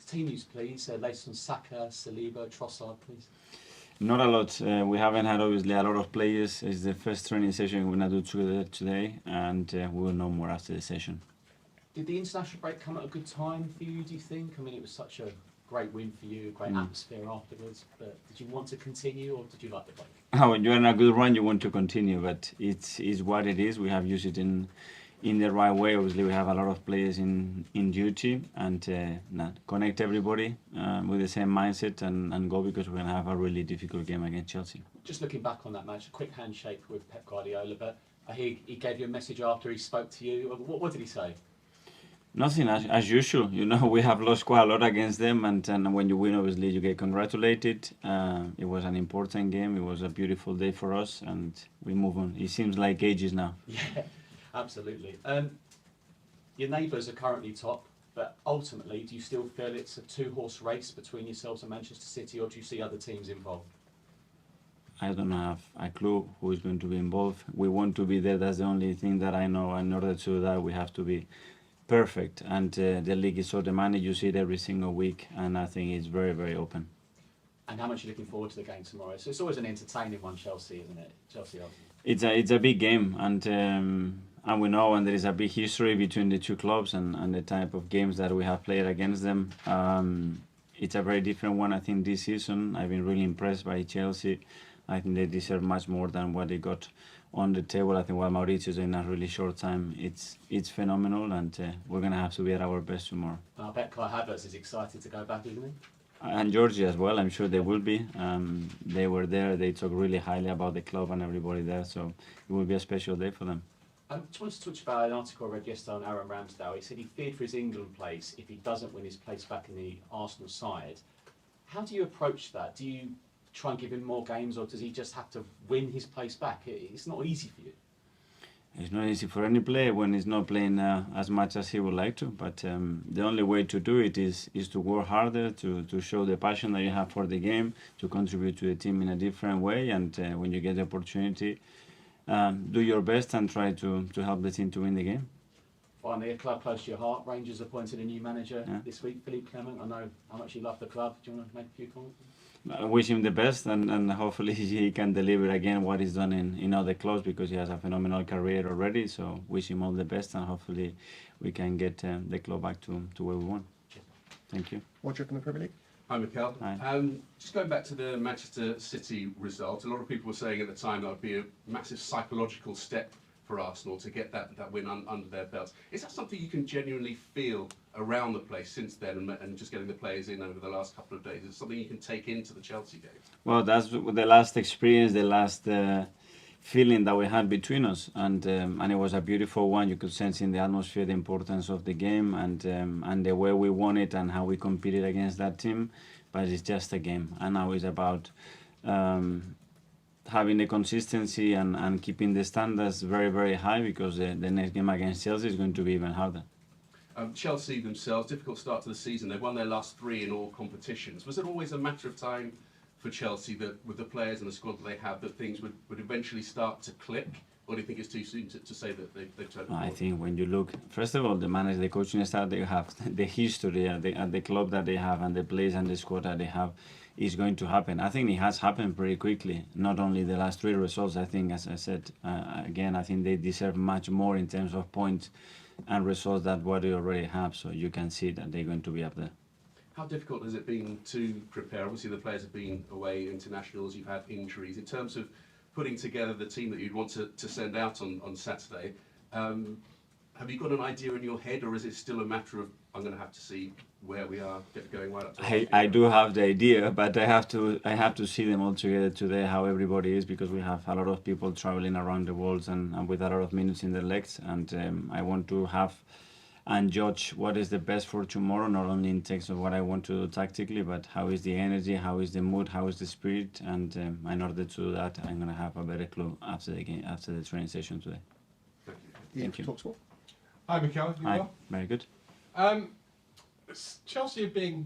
Team news, please. Latest on Saka, Saliba, Trossard, please. Not a lot. We haven't had obviously a lot of players. It's the first training session we're gonna do today, and we will know more after the session. Did the international break come at a good time for you, do you think? I mean, it was such a great win for you, a great atmosphere afterwards, but did you want to continue or did you like the break? When you're in a good run, you want to continue, but it's what it is. We have used it in the right way. Obviously, we have a lot of players in duty, and connect everybody with the same mindset and go, because we're going to have a really difficult game against Chelsea. Just looking back on that match, a quick handshake with Pep Guardiola, but he gave you a message after he spoke to you. What did he say? Nothing, as usual. We have lost quite a lot against them, and when you win, obviously, you get congratulated. It was an important game. It was a beautiful day for us, and we move on. It seems like ages now. Yeah, absolutely. Your neighbours are currently top, but ultimately, do you still feel it's a two-horse race between yourselves and Manchester City, or do you see other teams involved? I don't have a clue who is going to be involved. We want to be there. That's the only thing that I know. In order to do that, we have to be perfect, and the league is so demanding. You see it every single week, and I think it's very, very open. And how much are you looking forward to the game tomorrow? So it's always an entertaining one, Chelsea, isn't it? Chelsea. It's a big game, and we know, and there is a big history between the two clubs, and the type of games that we have played against them. It's a very different one. I think this season I've been really impressed by Chelsea. I think they deserve much more than what they got on the table. I think what Mauritius in a really short time, it's phenomenal, and we're going to have to be at our best tomorrow. I bet Kai Havertz is excited to go back, isn't he? And Georgia as well, I'm sure they will be. They were there, they talk really highly about the club and everybody there, so it will be a special day for them. I just wanted to touch about an article I read yesterday on Aaron Ramsdale. He said he feared for his England place if he doesn't win his place back in the Arsenal side. How do you approach that? Do you try and give him more games, or does he just have to win his place back? It's not easy for you. It's not easy for any player when he's not playing as much as he would like to, but the only way to do it is to work harder, to show the passion that you have for the game, to contribute to the team in a different way, and when you get the opportunity, do your best and try to help the team to win the game. Finally, a club close to your heart. Rangers appointed a new manager this week, Philippe Clement. I know how much you love the club. Do you want to make a few comments? I wish him the best, and hopefully he can deliver again what he's done in other clubs, because he has a phenomenal career already. So wish him all the best, and hopefully we can get the club back to where we want. Thank you. Roger from the Premier League. Hi, Mikel. Hi. Just going back to the Manchester City result, a lot of people were saying at the time that would be a massive psychological step for Arsenal to get that win under their belts. Is that something you can genuinely feel around the place since then, and just getting the players in over the last couple of days? Is it something you can take into the Chelsea game? Well, that's the last experience, the last feeling that we had between us, and it was a beautiful one. You could sense in the atmosphere the importance of the game, and the way we won it and how we competed against that team. But it's just a game, and now it's about having the consistency and keeping the standards very, very high, because the next game against Chelsea is going to be even harder. Chelsea themselves, difficult start to the season. They've won their last 3 in all competitions. Was it always a matter of time for Chelsea that, with the players and the squad that they have, that things would eventually start to click? Or do you think it's too soon to say that they've turned it I forward? think when you look, first of all, the manager, the coaching staff they have, the history at the club that they have, and the players and the squad that they have, is going to happen. I think it has happened pretty quickly. Not only the last 3 results, I think, as I said, again, I think they deserve much more in terms of points and results than what they already have. So you can see that they're going to be up there. How difficult has it been to prepare? Obviously, the players have been away, internationals, you've had injuries. In terms of putting together the team that you'd want to send out on Saturday, have you got an idea in your head, or is it still a matter of, I'm going to have to see where we are going right up to I do have the idea, but I have to see them all together today, how everybody is, because we have a lot of people traveling around the world and with a lot of minutes in their legs, and I want to have and judge what is the best for tomorrow, not only in terms of what I want to do tactically, but how is the energy, how is the mood, how is the spirit, and in order to do that, I'm going to have a better clue after the game, after the training session today. Thank you. Talksport. Hi, Mikel. You Hi, well? very good. Chelsea have been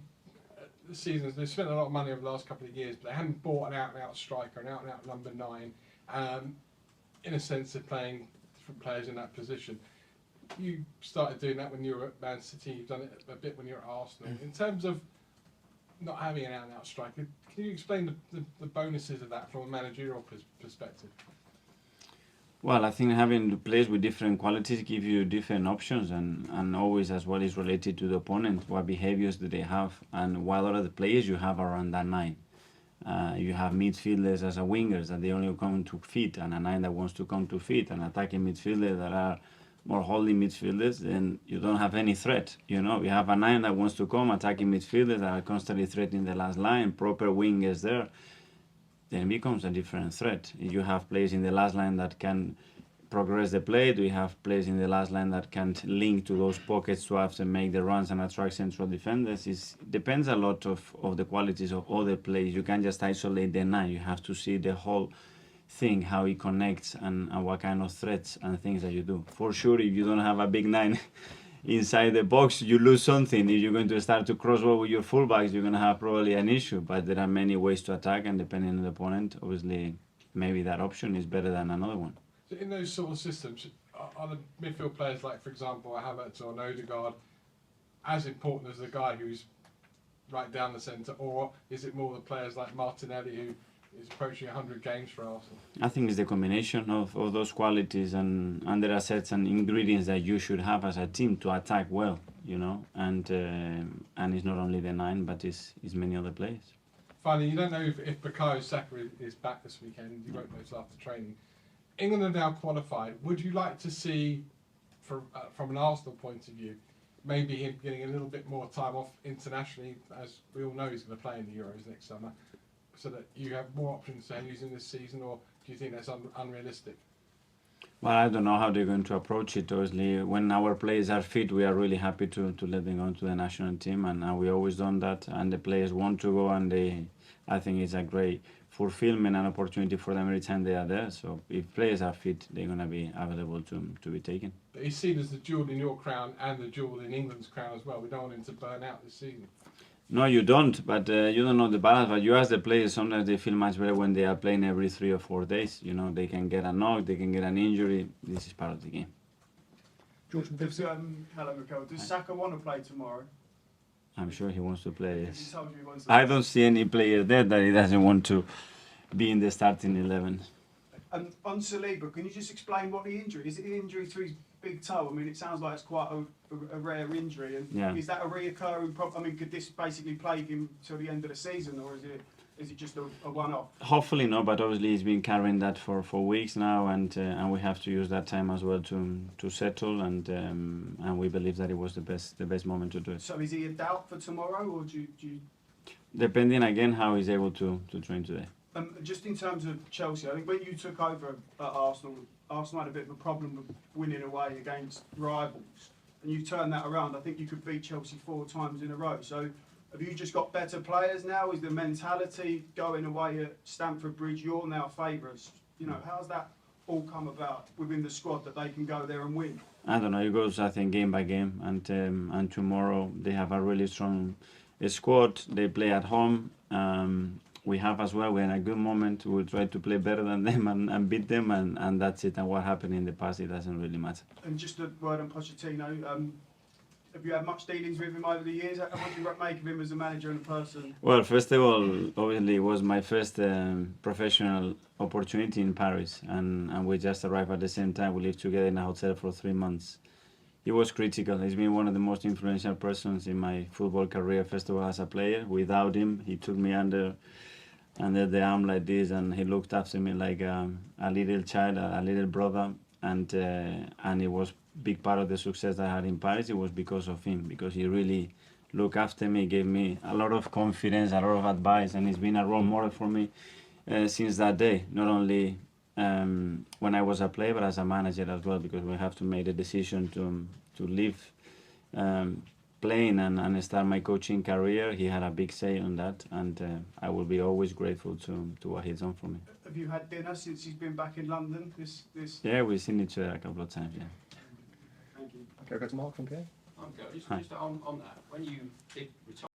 the seasons. They've spent a lot of money over the last couple of years, but they haven't bought an out-and-out striker, an out-and-out number 9. In a sense, they're playing different players in that position. you started doing that when you were at Man City. You've done it a bit when you were at Arsenal. In terms of not having an out-and-out striker, can you explain the bonuses of that from a managerial perspective? Well, I think having the players with different qualities give you different options, and always as well is related to the opponent. What behaviors do they have, and what are the players you have around that nine? You have midfielders as a wingers that they only come to feed, and a nine that wants to come to feed, and attacking midfielders that are more holding midfielders. Then you don't have any threat. You know, you have a nine that wants to come attacking midfielders that are constantly threatening the last line. Proper wingers there. Then it becomes a different threat. You have players in the last line that can progress the play. Do you have players in the last line that can link to those pockets to have to make the runs and attract central defenders? It depends a lot of the qualities of all the players. You can't just isolate the nine. You have to see the whole thing, how it connects, and what kind of threats and things that you do. For sure, if you don't have a big nine inside the box, you lose something. If you're going to start to cross ball with your fullbacks, you're going to have probably an issue. But there are many ways to attack, and depending on the opponent, obviously, maybe that option is better than another one. So in those sort of systems, are the midfield players like, for example, Havertz or Odegaard, as important as the guy who's right down the centre, or is it more the players like Martinelli who is approaching 100 games for Arsenal? I think it's the combination of those qualities and there are certain ingredients that you should have as a team to attack well, you know, and it's not only the nine, but it's many other players. Finally, you don't know if Bukayo Saka is back this weekend. You won't know till after training. England are now qualified. Would you like to see, from an Arsenal point of view, maybe him getting a little bit more time off internationally, as we all know he's going to play in the Euros next summer, so that you have more options to use in this season, or do you think that's unrealistic? Well, I don't know how they're going to approach it. Obviously, when our players are fit, we are really happy to let them go to the national team, and we always done that. And the players want to go, and I think it's a great fulfillment and opportunity for them every time they are there. So if players are fit, they're going to be available to be taken. But he's seen as the jewel in your crown and the jewel in England's crown as well. We don't want him to burn out this season. No, you don't, but you don't know the balance. But you ask the players, sometimes they feel much better when they are playing every 3 or 4 days. You know, they can get a knock, they can get an injury. This is part of the game. George from hello, Mikel. Does Saka want to play tomorrow? I'm sure he wants to play, Has he yes. told you he wants to I don't see any player there that he doesn't want to be in the starting 11. And on Saliba, can you just explain what the injury is? It the injury to his big toe? I mean, it sounds like it's quite a rare injury. And Yeah. is that a reoccurring problem? I mean, could this basically plague him till the end of the season, or is it just a one-off? Hopefully not, but obviously he's been carrying that for weeks now, and we have to use that time as well to settle, and we believe that it was the best moment to do it. So is he a doubt for tomorrow, or do you Depending again how he's able to train today. just in terms of Chelsea, I think when you took over at Arsenal had a bit of a problem with winning away against rivals, and you turned that around. I think you could beat Chelsea 4 times in a row. So have you just got better players now? Is the mentality going away at Stamford Bridge? You're now favourites. You know, how's that all come about within the squad that they can go there and win? I don't know. It goes, I think, game by game, and tomorrow they have a really strong squad. They play at home. We have as well. We're in a good moment. We'll try to play better than them and beat them, and that's it. And what happened in the past, it doesn't really matter. And just a word on Pochettino. Have you had much dealings with him over the years? What do you make of him as a manager and a person? Well, first of all, obviously, it was my first professional opportunity in Paris, and we just arrived at the same time. We lived together in a hotel for 3 months. He was critical. He's been one of the most influential persons in my football career, first of all, as a player. Without him, he took me under the arm like this, and he looked after me like a little child, a little brother, and it was big part of the success that I had in Paris. It was because of him, because he really looked after me, gave me a lot of confidence, a lot of advice, and he's been a role model for me since that day. Not only when I was a player, but as a manager as well, because we have to make the decision to leave playing and start my coaching career. He had a big say on that, and I will be always grateful to what he's done for me. Have you had dinner since he's been back in London? Yeah, we've seen each other a couple of times, yeah. Thank you. Okay, go to Mark from PA. Okay, Hi. just on that, when you did retire.